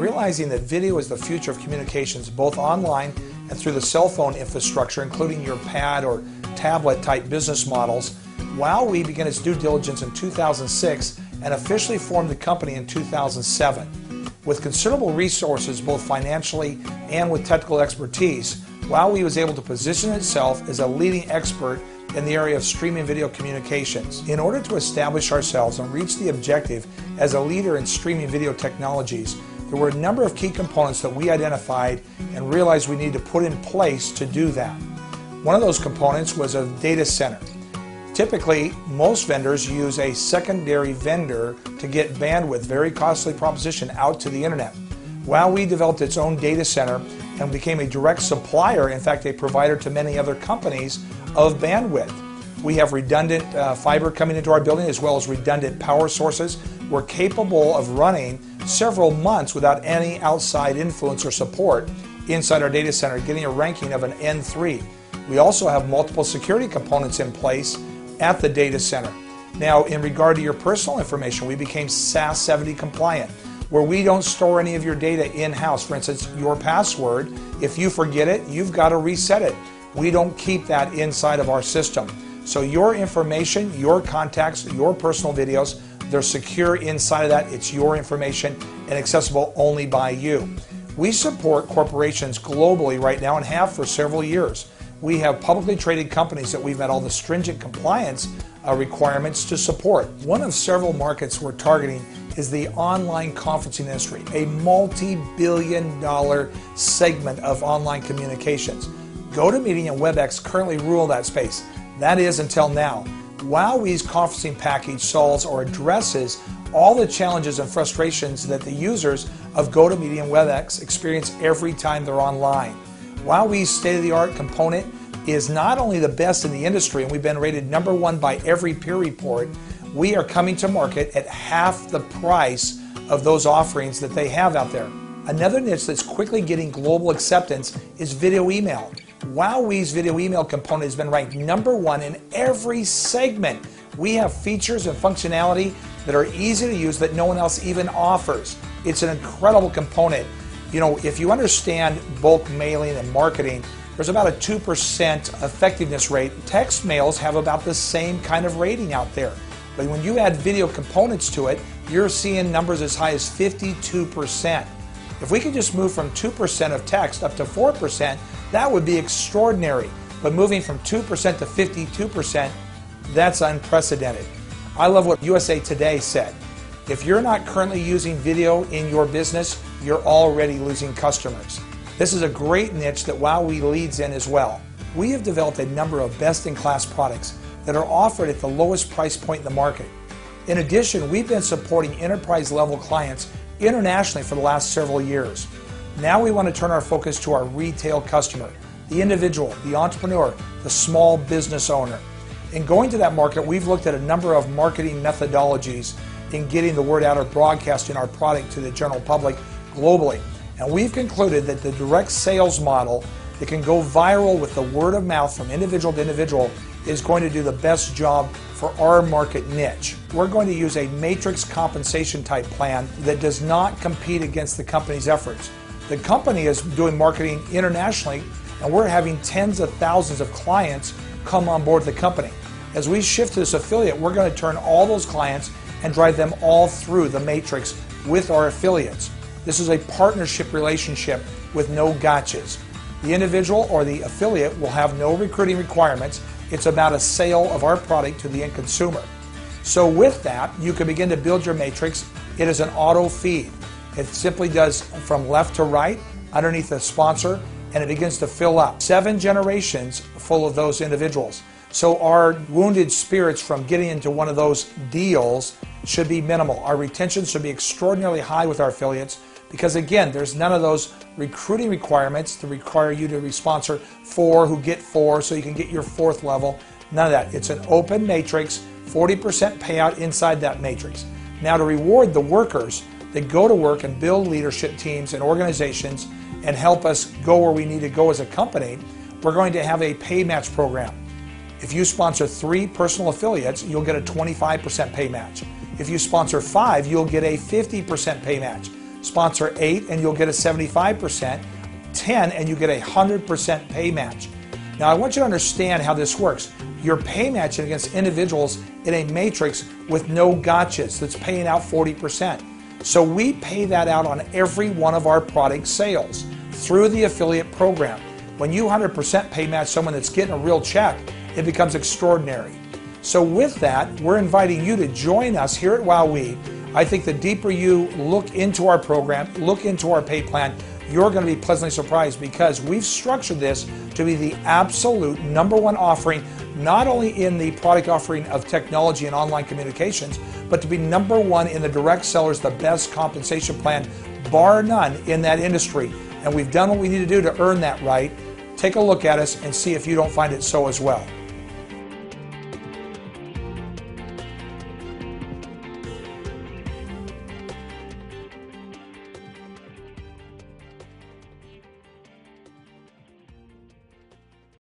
Realizing that video is the future of communications, both online and through the cell phone infrastructure, including your pad or tablet type business models, WowWe began its due diligence in 2006 and officially formed the company in 2007. With considerable resources, both financially and with technical expertise, WowWe was able to position itself as a leading expert in the area of streaming video communications. In order to establish ourselves and reach the objective as a leader in streaming video technologies, there were a number of key components that we identified and realized we needed to put in place to do that. One of those components was a data center. Typically, most vendors use a secondary vendor to get bandwidth, very costly proposition, out to the internet. WowWe developed its own data center and became a direct supplier, in fact a provider to many other companies, of bandwidth. We have redundant fiber coming into our building as well as redundant power sources. We're capable of running several months without any outside influence or support inside our data center, getting a ranking of an N3. We also have multiple security components in place at the data center. Now, in regard to your personal information, we became SAS 70 compliant, where we don't store any of your data in-house. For instance, your password, if you forget it, you've got to reset it. We don't keep that inside of our system. So your information, your contacts, your personal videos, they're secure inside of that. It's your information and accessible only by you. We support corporations globally right now and have for several years. We have publicly traded companies that we've met all the stringent compliance requirements to support. One of several markets we're targeting is the online conferencing industry, a multi-billion-dollar segment of online communications. GoToMeeting and WebEx currently rule that space. That is until now. WowWe's conferencing package solves or addresses all the challenges and frustrations that the users of GoToMeeting and WebEx experience every time they're online. WowWe's state-of-the-art component is not only the best in the industry, and we've been rated #1 by every peer report, we are coming to market at half the price of those offerings that they have out there. Another niche that's quickly getting global acceptance is video email. WowWe's video email component has been ranked #1 in every segment. We have features and functionality that are easy to use that no one else even offers. It's an incredible component. You know, if you understand bulk mailing and marketing, there's about a 2% effectiveness rate. Text mails have about the same kind of rating out there. But when you add video components to it, you're seeing numbers as high as 52%. If we could just move from 2% of text up to 4%, that would be extraordinary. But moving from 2% to 52%, that's unprecedented. I love what USA Today said. If you're not currently using video in your business, you're already losing customers. This is a great niche that WowWe leads in as well. We have developed a number of best-in-class products that are offered at the lowest price point in the market. In addition, we've been supporting enterprise-level clients internationally for the last several years. Now we want to turn our focus to our retail customer, the individual, the entrepreneur, the small business owner. In going to that market, we've looked at a number of marketing methodologies in getting the word out or broadcasting our product to the general public globally. And we've concluded that the direct sales model that can go viral with the word of mouth from individual to individual is going to do the best job for our market niche. We're going to use a matrix compensation type plan that does not compete against the company's efforts. The company is doing marketing internationally, and we're having tens of thousands of clients come on board the company. As we shift to this affiliate, we're going to turn all those clients and drive them all through the matrix with our affiliates. This is a partnership relationship with no gotchas. The individual or the affiliate will have no recruiting requirements. It's about a sale of our product to the end consumer. So with that, you can begin to build your matrix. It is an auto feed. It simply does from left to right underneath the sponsor, and it begins to fill up. 7 generations full of those individuals. So our wounded spirits from getting into one of those deals should be minimal. Our retention should be extraordinarily high with our affiliates because, again, there's none of those recruiting requirements to require you to sponsor 4 who get 4 so you can get your 4th level. None of that. It's an open matrix, 40% payout inside that matrix. Now, to reward the workers that go to work and build leadership teams and organizations and help us go where we need to go as a company, we're going to have a pay match program. If you sponsor 3 personal affiliates, you'll get a 25% pay match. If you sponsor 5, you'll get a 50% pay match. sponsor 8 and you'll get a 75%, 10 and you get a 100% pay match. Now I want you to understand how this works. You're pay matching against individuals in a matrix with no gotchas that's paying out 40%. So we pay that out on every one of our product sales through the affiliate program. When you 100% pay match someone that's getting a real check, it becomes extraordinary. So with that, we're inviting you to join us here at WowWe. I think the deeper you look into our program, look into our pay plan, you're going to be pleasantly surprised because we've structured this to be the absolute #1 offering, not only in the product offering of technology and online communications, but to be #1 in the direct sellers, the best compensation plan, bar none, in that industry. And we've done what we need to do to earn that right. Take a look at us and see if you don't find it so as well.